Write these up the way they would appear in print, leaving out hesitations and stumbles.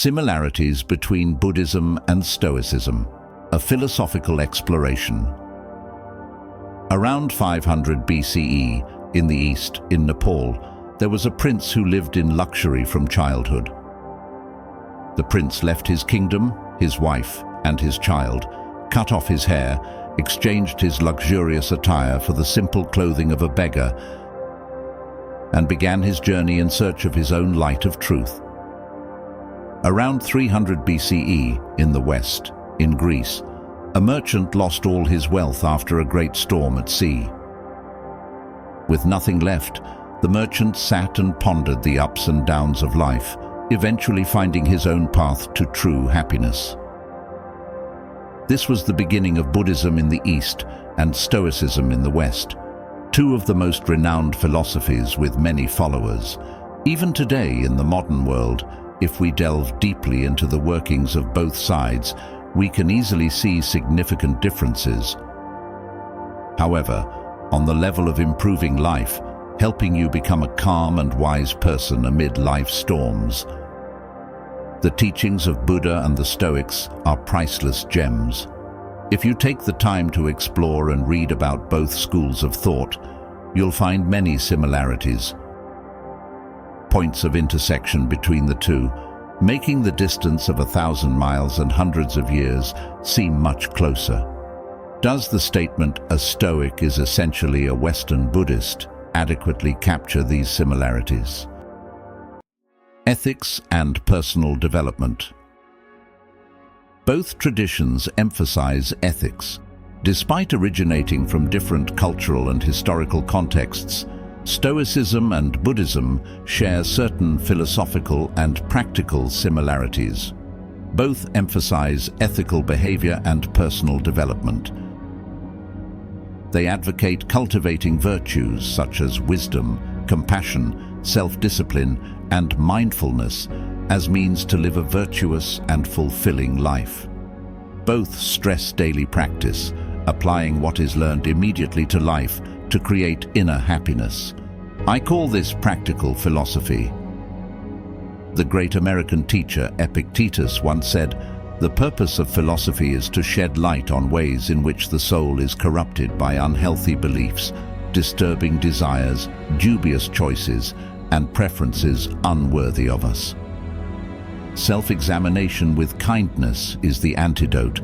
Similarities between Buddhism and Stoicism, a philosophical exploration. Around 500 BCE, in the East, in Nepal, there was a prince who lived in luxury from childhood. The prince left his kingdom, his wife, and his child, cut off his hair, exchanged his luxurious attire for the simple clothing of a beggar, and began his journey in search of his own light of truth. Around 300 BCE, in the West, in Greece, a merchant lost all his wealth after a great storm at sea. With nothing left, the merchant sat and pondered the ups and downs of life, eventually finding his own path to true happiness. This was the beginning of Buddhism in the East and Stoicism in the West, two of the most renowned philosophies with many followers. Even today in the modern world, if we delve deeply into the workings of both sides, we can easily see significant differences. However, on the level of improving life, helping you become a calm and wise person amid life's storms, the teachings of Buddha and the Stoics are priceless gems. If you take the time to explore and read about both schools of thought, you'll find many similarities, points of intersection between the two, making the distance of 1,000 miles and hundreds of years seem much closer. Does the statement, "a Stoic is essentially a Western Buddhist," adequately capture these similarities? Ethics and personal development. Both traditions emphasize ethics. Despite originating from different cultural and historical contexts, Stoicism and Buddhism share certain philosophical and practical similarities. Both emphasize ethical behavior and personal development. They advocate cultivating virtues such as wisdom, compassion, self-discipline, and mindfulness as means to live a virtuous and fulfilling life. Both stress daily practice, applying what is learned immediately to life to create inner happiness. I call this practical philosophy. The great American teacher Epictetus once said, "The purpose of philosophy is to shed light on ways in which the soul is corrupted by unhealthy beliefs, disturbing desires, dubious choices, and preferences unworthy of us." Self-examination with kindness is the antidote.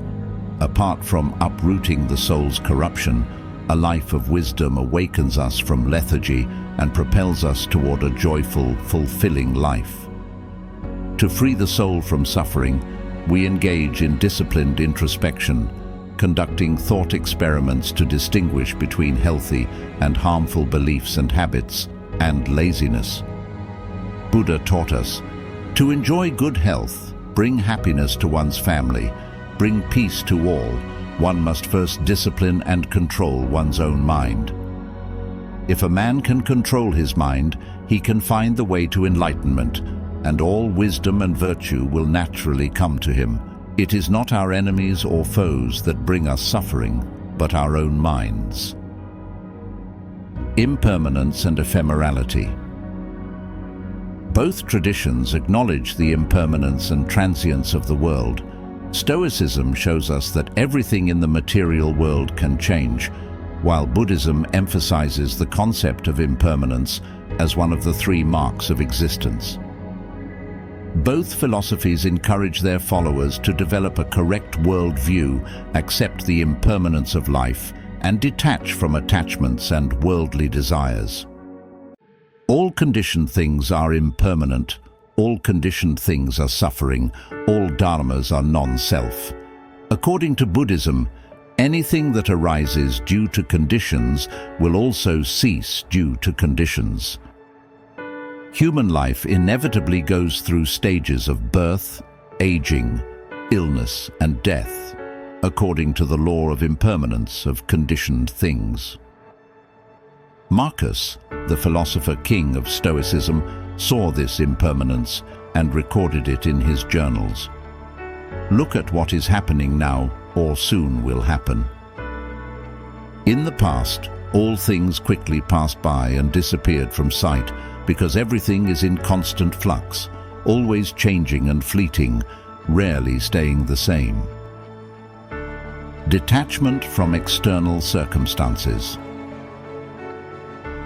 Apart from uprooting the soul's corruption, a life of wisdom awakens us from lethargy and propels us toward a joyful, fulfilling life. To free the soul from suffering, we engage in disciplined introspection, conducting thought experiments to distinguish between healthy and harmful beliefs and habits, and laziness. Buddha taught us, to enjoy good health, bring happiness to one's family, bring peace to all, one must first discipline and control one's own mind. If a man can control his mind, he can find the way to enlightenment, and all wisdom and virtue will naturally come to him. It is not our enemies or foes that bring us suffering, but our own minds. Impermanence and ephemerality. Both traditions acknowledge the impermanence and transience of the world. Stoicism shows us that everything in the material world can change, while Buddhism emphasizes the concept of impermanence as one of the three marks of existence. Both philosophies encourage their followers to develop a correct worldview, accept the impermanence of life, and detach from attachments and worldly desires. All conditioned things are impermanent. All conditioned things are suffering. All dharmas are non-self. According to Buddhism, anything that arises due to conditions will also cease due to conditions. Human life inevitably goes through stages of birth, aging, illness, and death, according to the law of impermanence of conditioned things. Marcus, the philosopher king of Stoicism, saw this impermanence and recorded it in his journals. Look at what is happening now, or soon will happen. In the past, all things quickly passed by and disappeared from sight because everything is in constant flux. always changing and fleeting, rarely staying the same. Detachment from external circumstances.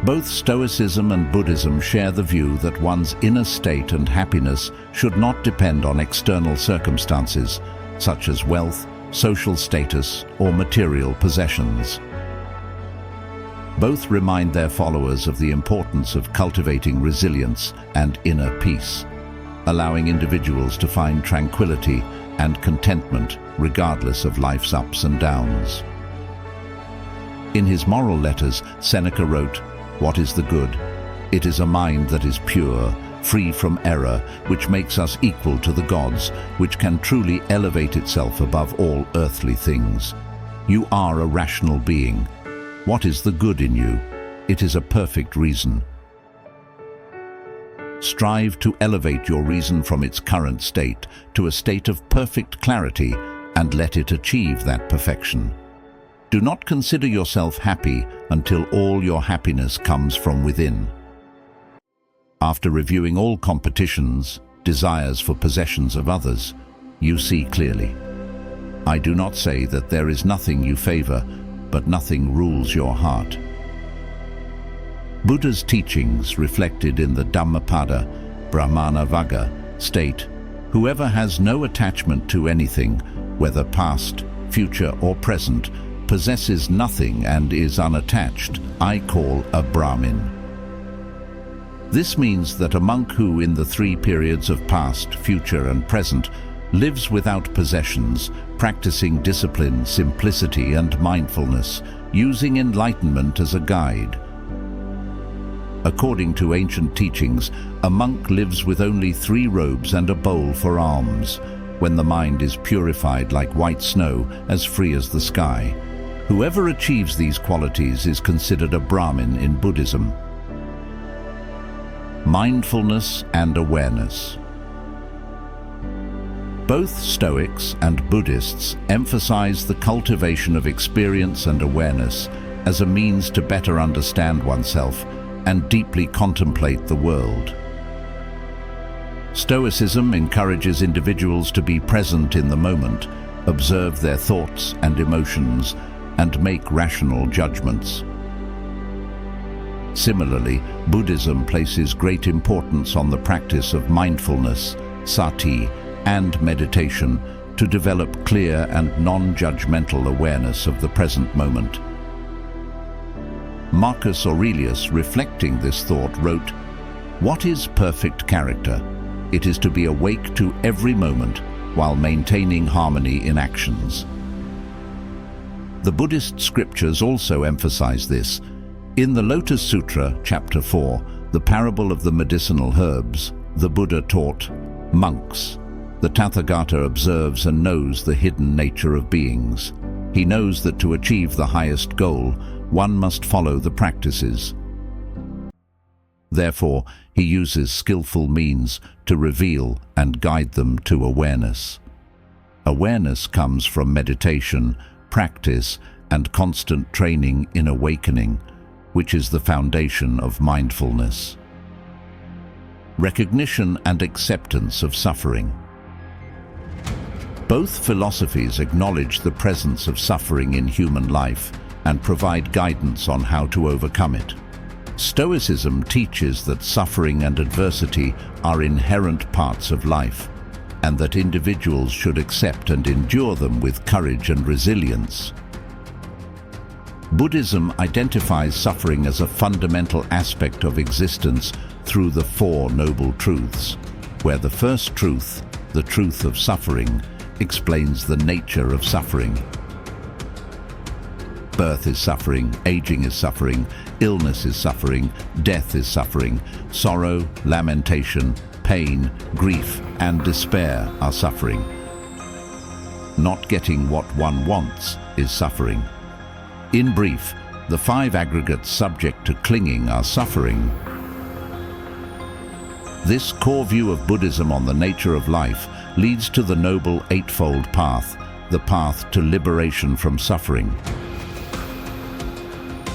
Both Stoicism and Buddhism share the view that one's inner state and happiness should not depend on external circumstances, such as wealth, social status, or material possessions. Both remind their followers of the importance of cultivating resilience and inner peace, allowing individuals to find tranquility and contentment regardless of life's ups and downs. In his moral letters, Seneca wrote, "What is the good? It is a mind that is pure, free from error, which makes us equal to the gods, which can truly elevate itself above all earthly things. You are a rational being. What is the good in you? It is a perfect reason. Strive to elevate your reason from its current state to a state of perfect clarity and let it achieve that perfection. Do not consider yourself happy until all your happiness comes from within." After reviewing all competitions, desires for possessions of others, you see clearly. I do not say that there is nothing you favor, but nothing rules your heart. Buddha's teachings, reflected in the Dhammapada, Brahmana Vagga, state, "Whoever has no attachment to anything, whether past, future or present, possesses nothing and is unattached, I call a Brahmin." This means that a monk who, in the three periods of past, future and present, lives without possessions, practicing discipline, simplicity and mindfulness, using enlightenment as a guide. According to ancient teachings, a monk lives with only 3 robes and a bowl for alms, when the mind is purified like white snow, as free as the sky. Whoever achieves these qualities is considered a Brahmin in Buddhism. Mindfulness and awareness. Both Stoics and Buddhists emphasize the cultivation of experience and awareness as a means to better understand oneself and deeply contemplate the world. Stoicism encourages individuals to be present in the moment, observe their thoughts and emotions, and make rational judgments. Similarly, Buddhism places great importance on the practice of mindfulness, sati, and meditation to develop clear and non-judgmental awareness of the present moment. Marcus Aurelius, reflecting this thought, wrote, "What is perfect character? It is to be awake to every moment while maintaining harmony in actions." The Buddhist scriptures also emphasize this. In the Lotus Sutra, chapter 4, the parable of the medicinal herbs, the Buddha taught, "Monks, the Tathagata observes and knows the hidden nature of beings. He knows that to achieve the highest goal, one must follow the practices. Therefore, he uses skillful means to reveal and guide them to awareness. Awareness comes from meditation, practice, and constant training in awakening, which is the foundation of mindfulness." Recognition and acceptance of suffering. Both philosophies acknowledge the presence of suffering in human life and provide guidance on how to overcome it. Stoicism teaches that suffering and adversity are inherent parts of life, and that individuals should accept and endure them with courage and resilience. Buddhism identifies suffering as a fundamental aspect of existence through the Four Noble Truths, where the first truth, the truth of suffering, explains the nature of suffering. Birth is suffering, aging is suffering, illness is suffering, death is suffering, sorrow, lamentation, pain, grief, and despair are suffering. Not getting what one wants is suffering. In brief, the 5 aggregates subject to clinging are suffering. This core view of Buddhism on the nature of life leads to the Noble Eightfold Path, the path to liberation from suffering.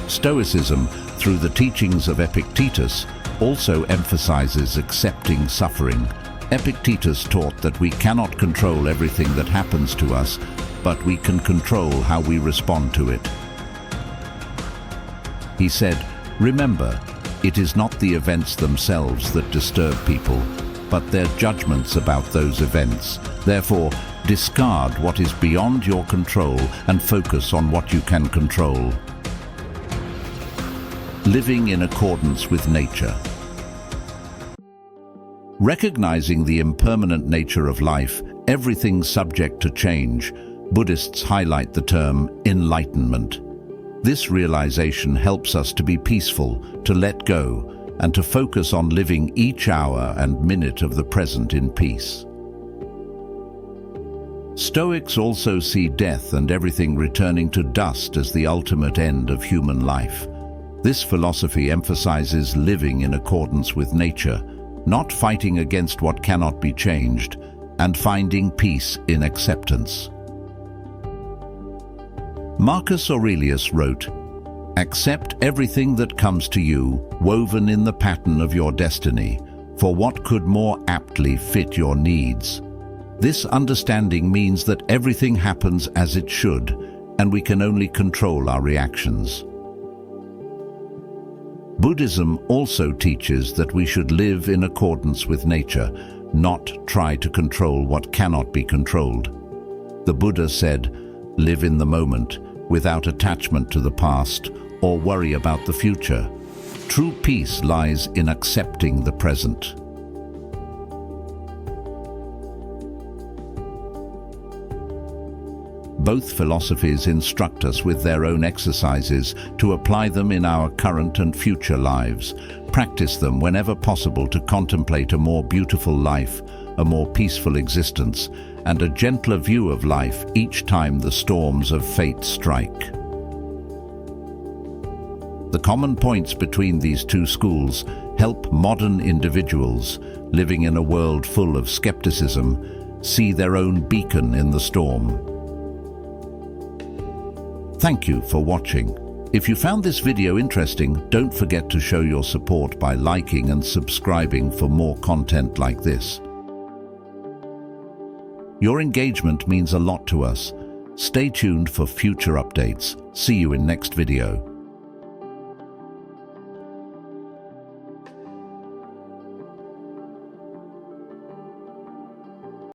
Stoicism, through the teachings of Epictetus, also emphasizes accepting suffering, Epictetus taught that we cannot control everything that happens to us, but we can control how we respond to it. He said, "Remember, it is not the events themselves that disturb people, but their judgments about those events. Therefore, discard what is beyond your control and focus on what you can control." Living in accordance with nature. Recognizing the impermanent nature of life, everything subject to change, Buddhists highlight the term enlightenment. This realization helps us to be peaceful, to let go, and to focus on living each hour and minute of the present in peace. Stoics also see death and everything returning to dust as the ultimate end of human life. This philosophy emphasizes living in accordance with nature, not fighting against what cannot be changed, and finding peace in acceptance. Marcus Aurelius wrote, "Accept everything that comes to you, woven in the pattern of your destiny, for what could more aptly fit your needs?" This understanding means that everything happens as it should, and we can only control our reactions. Buddhism also teaches that we should live in accordance with nature, not try to control what cannot be controlled. The Buddha said, "Live in the moment, without attachment to the past or worry about the future." True peace lies in accepting the present. Both philosophies instruct us with their own exercises to apply them in our current and future lives. Practice them whenever possible to contemplate a more beautiful life, a more peaceful existence, and a gentler view of life each time the storms of fate strike. The common points between these two schools help modern individuals living in a world full of skepticism see their own beacon in the storm. Thank you for watching. If you found this video interesting, don't forget to show your support by liking and subscribing for more content like this. Your engagement means a lot to us. Stay tuned for future updates. See you in next video.